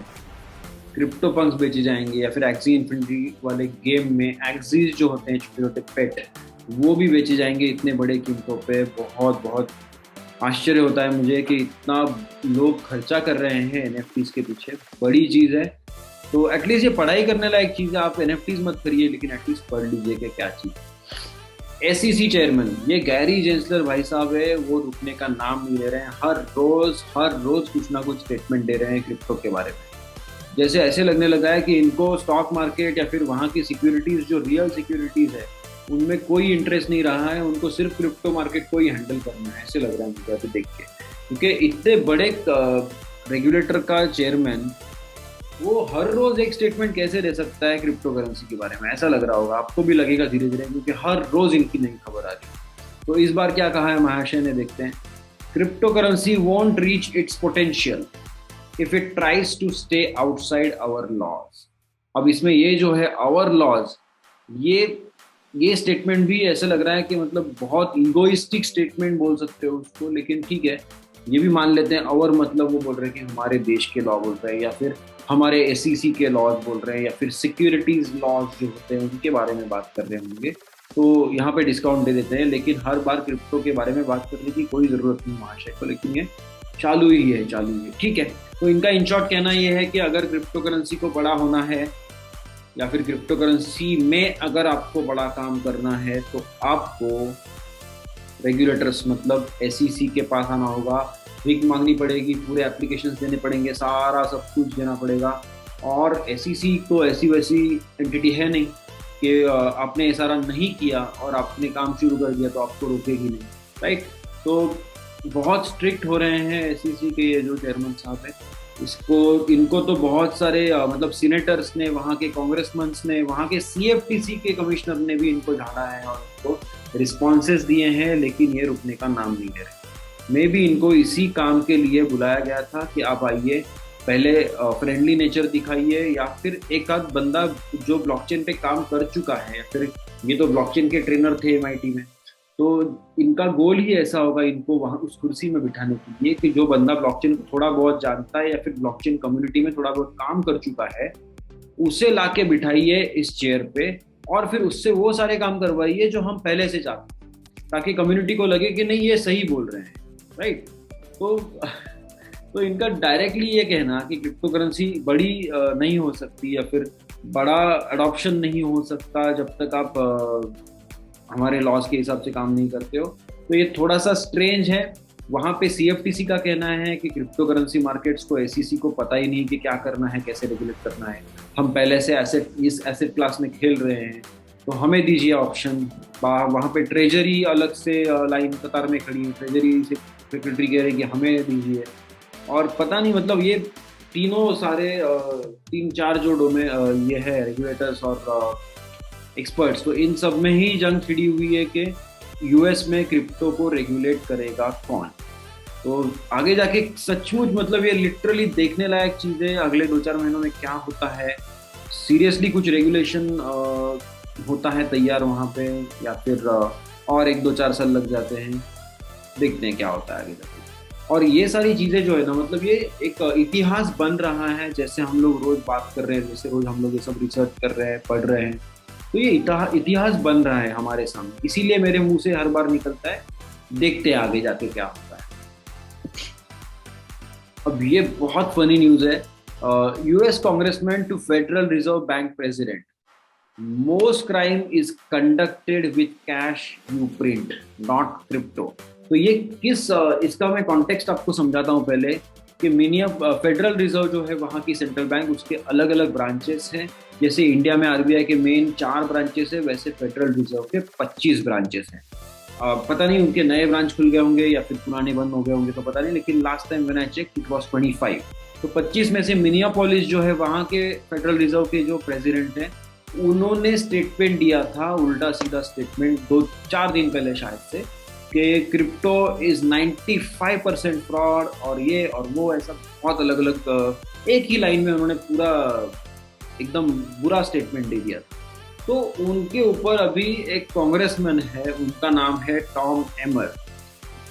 क्रिप्टोपंक्स बेचे जाएंगे, या फिर Axie Infinity वाले गेम में एक्सीज जो होते हैं छोटे छोटे पेट, वो भी बेचे जाएंगे इतने बड़े कीमतों पे। बहुत बहुत आश्चर्य होता है मुझे कि इतना लोग खर्चा कर रहे हैं NFTs के पीछे, बड़ी चीज़ है। तो एटलीस्ट ये पढ़ाई करने लायक चीज़ है। आप NFTs मत करिए, लेकिन एटलीस्ट पढ़ लीजिए कि क्या चीज़। SEC चेयरमैन ये गैरी जेंसलर भाई साहब है, वो रुकने का नाम नहीं ले रहे हैं। हर रोज कुछ ना कुछ स्टेटमेंट दे रहे हैं क्रिप्टो के बारे में। जैसे ऐसे लगने लगा है कि इनको स्टॉक मार्केट या फिर वहाँ की सिक्योरिटीज जो रियल सिक्योरिटीज है उनमें कोई इंटरेस्ट नहीं रहा है, उनको सिर्फ क्रिप्टो मार्केट को ही हैंडल करना है, ऐसे लग रहा है मुझे अभी देख के। क्योंकि इतने बड़े रेगुलेटर का चेयरमैन वो हर रोज एक स्टेटमेंट कैसे दे सकता है क्रिप्टो करेंसी के बारे में, ऐसा लग रहा होगा, आपको भी लगेगा धीरे धीरे, क्योंकि हर रोज इनकी नई खबर आ रही है। तो इस बार क्या कहा है महाशय ने, देखते हैं। Crypto currency won't reach its potential if it tries to stay outside our laws. अब इसमें ये जो है आवर लॉज, ये स्टेटमेंट भी ऐसा लग रहा है कि मतलब बहुत इगोइस्टिक स्टेटमेंट बोल सकते हो उसको, लेकिन ठीक है, ये भी मान लेते हैं। आवर मतलब वो बोल रहे हैं कि हमारे देश के लॉ बोल रहे हैं, या फिर हमारे SEC के लॉज बोल रहे हैं, या फिर सिक्योरिटीज लॉज जो होते हैं उनके बारे में बात कर रहे होंगे। तो यहाँ पे डिस्काउंट दे देते हैं, लेकिन हर बार क्रिप्टो के बारे में बात करने की कोई ज़रूरत नहीं महाशय को, लेकिन ये चालू ही है। ठीक है, तो इनका इन शॉर्ट कहना ये है कि अगर क्रिप्टो करेंसी को बड़ा होना है, या फिर क्रिप्टो करेंसी में अगर आपको बड़ा काम करना है, तो आपको रेगुलेटर्स मतलब SEC के पास आना होगा, विक मांगनी पड़ेगी, पूरे एप्लीकेशंस देने पड़ेंगे, सारा सब कुछ देना पड़ेगा। और SEC तो ऐसी वैसी एंटिटी है नहीं कि आपने सारा नहीं किया और आपने काम शुरू कर दिया तो आपको रोकेगी नहीं, राइट। तो बहुत स्ट्रिक्ट हो रहे हैं SEC के ये जो चेयरमैन साहब है, इनको तो बहुत सारे मतलब सीनेटर्स ने, वहाँ के कांग्रेसमैन ने, वहाँ के CFTC के कमिश्नर ने भी इनको झाड़ा है और इनको रिस्पॉन्सेस दिए हैं, लेकिन ये रुकने का नाम नहीं ले रहे। मे भी इनको इसी काम के लिए बुलाया गया था कि आप आइए, पहले फ्रेंडली नेचर दिखाइए, या फिर एक आध बंदा जो ब्लॉकचेन पे काम कर चुका है, या फिर ये तो ब्लॉकचेन के ट्रेनर थे MIT में, तो इनका गोल ही ऐसा होगा इनको वहाँ उस कुर्सी में बिठाने के लिए कि जो बंदा ब्लॉकचेन को थोड़ा बहुत जानता है या फिर ब्लॉकचेन कम्युनिटी में थोड़ा बहुत काम कर चुका है, उसे लाके बिठाइए इस चेयर पे, और फिर उससे वो सारे काम करवाइए जो हम पहले से चाहते हैं। ताकि कम्युनिटी को लगे कि नहीं ये सही बोल रहे हैं, राइट। तो तो इनका डायरेक्टली ये कहना कि क्रिप्टो करेंसी बड़ी नहीं हो सकती या फिर बड़ा अडॉप्शन नहीं हो सकता जब तक आप हमारे लॉज के हिसाब से काम नहीं करते हो, तो ये थोड़ा सा स्ट्रेंज है। वहाँ पे CFTC का कहना है कि क्रिप्टो करेंसी मार्केट्स को SEC को पता ही नहीं कि क्या करना है, कैसे रेगुलेट करना है। हम पहले से इस एसेट क्लास में खेल रहे हैं, तो हमें दीजिए ऑप्शन। वहाँ पे ट्रेजरी अलग से लाइन कतार में खड़ी है, ट्रेजरी सेक्रेटरी कह रहे हैं कि हमें दीजिए। और पता नहीं मतलब ये तीनों सारे 3-4 जो ये है रेगुलेटर्स और एक्सपर्ट्स, तो इन सब में ही जंग छिड़ी हुई है कि US में क्रिप्टो को रेगुलेट करेगा कौन। तो आगे जाके सचमुच मतलब ये लिटरली देखने लायक चीज़ है, अगले 2-4 महीनों में क्या होता है। सीरियसली कुछ रेगुलेशन होता है तैयार वहाँ पे, या फिर और 1-2-4 साल लग जाते हैं। देखते हैं क्या होता है आगे जाके। और ये सारी चीज़ें जो है ना, मतलब ये एक इतिहास बन रहा है। जैसे हम लोग रोज बात कर रहे हैं, जैसे रोज हम लोग ये सब रिसर्च कर रहे हैं, पढ़ रहे हैं, तो ये इतिहास बन रहा है हमारे सामने। इसीलिए मेरे मुंह से हर बार निकलता है, देखते हैं आगे जाके क्या होता है। अब ये बहुत फनी न्यूज़ है। US congressman to Federal Reserve bank president, most crime is conducted with cash you print not crypto. तो ये इसका मैं कॉन्टेक्स्ट आपको समझाता हूँ पहले कि फेडरल रिजर्व जो है वहाँ की सेंट्रल बैंक, उसके अलग अलग ब्रांचेस हैं। जैसे इंडिया में RBI के मेन 4 ब्रांचेस है, वैसे फेडरल रिजर्व के 25 ब्रांचेस हैं। पता नहीं उनके नए ब्रांच खुल गए होंगे या फिर पुराने बंद हो गए होंगे, तो पता नहीं, लेकिन last time when I check it was 25। तो 25 में से मिनियापोलिस जो है वहाँ के फेडरल रिजर्व के जो प्रेसिडेंट हैं, उन्होंने स्टेटमेंट दिया था, उल्टा सीधा स्टेटमेंट 2-4 दिन पहले शायद से, कि क्रिप्टो इज 95% फ्रॉड और ये और वो, ऐसा बहुत अलग अलग एक ही लाइन में उन्होंने पूरा एकदम बुरा स्टेटमेंट दे दिया था। तो उनके ऊपर अभी एक कांग्रेसमैन है, उनका नाम है टॉम एमर,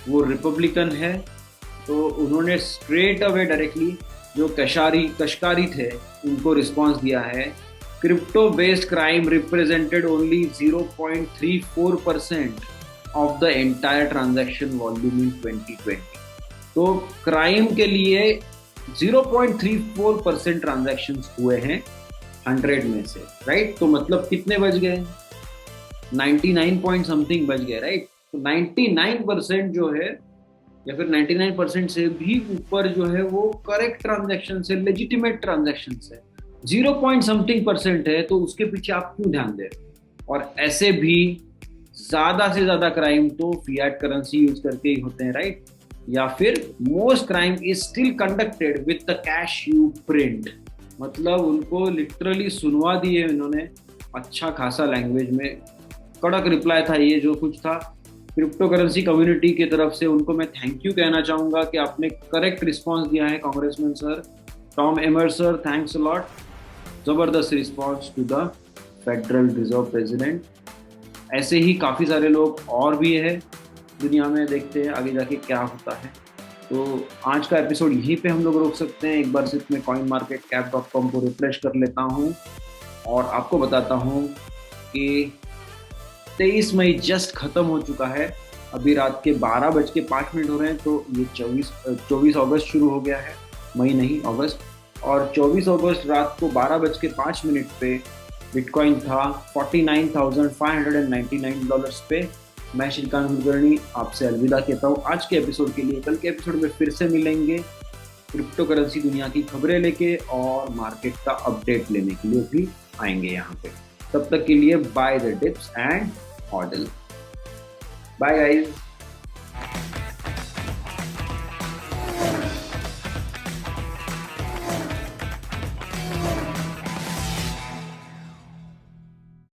वो रिपब्लिकन है। तो उन्होंने स्ट्रेट अवे डायरेक्टली जो कशकारी थे उनको रिस्पांस दिया है, crypto based crime represented only 0.34% of the entire transaction volume इन 2020। तो क्राइम के लिए 0.34% ट्रांजैक्शन हुए हैं 100 में से, राइट। तो मतलब कितने बच गए, 99 पॉइंट समथिंग बच गए, राइट। तो 99% जो है, या फिर 99% से भी ऊपर जो है, वो करेक्ट ट्रांजैक्शन से, लेजिटिमेट ट्रांजैक्शन से। 0 समथिंग % है, तो उसके पीछे आप क्यों ध्यान दे रहे हो। और ऐसे भी ज्यादा से ज्यादा क्राइम तो फिएट करेंसी यूज करके ही होते हैं, राइट। या फिर most crime is still conducted with the cash you print. मतलब उनको लिटरली सुनवा दिए इन्होंने अच्छा खासा लैंग्वेज में, कड़क रिप्लाई था ये जो कुछ था। क्रिप्टो करेंसी कम्युनिटी की तरफ से उनको मैं थैंक यू कहना चाहूँगा कि आपने करेक्ट रिस्पांस दिया है congressman sir, Tom Emmer sir, thanks a lot. ज़बरदस्त response to the federal reserve president. ऐसे ही काफ़ी सारे लोग और भी है दुनिया में, देखते हैं आगे जाके क्या होता है। तो आज का एपिसोड यहीं पे हम लोग रोक सकते हैं। एक बार सिर्फ मैं coinmarketcap.com को रिफ्रेश कर लेता हूँ और आपको बताता हूँ कि 23 मई जस्ट ख़त्म हो चुका है। अभी रात के 12:05 हो रहे हैं, तो ये 24 अगस्त शुरू हो गया है, मई नहीं अगस्त। और 24 अगस्त रात को 12:05 पे बिटकॉइन था $49,599 पे। मैं श्रीकांत कुलकर्णी आपसे अलविदा कहता हूँ आज के एपिसोड के लिए। कल के एपिसोड में फिर से मिलेंगे, क्रिप्टो करेंसी दुनिया की खबरें लेके और मार्केट का अपडेट लेने के लिए भी आएंगे यहाँ पे। तब तक के लिए buy the dips and hodl. Bye guys.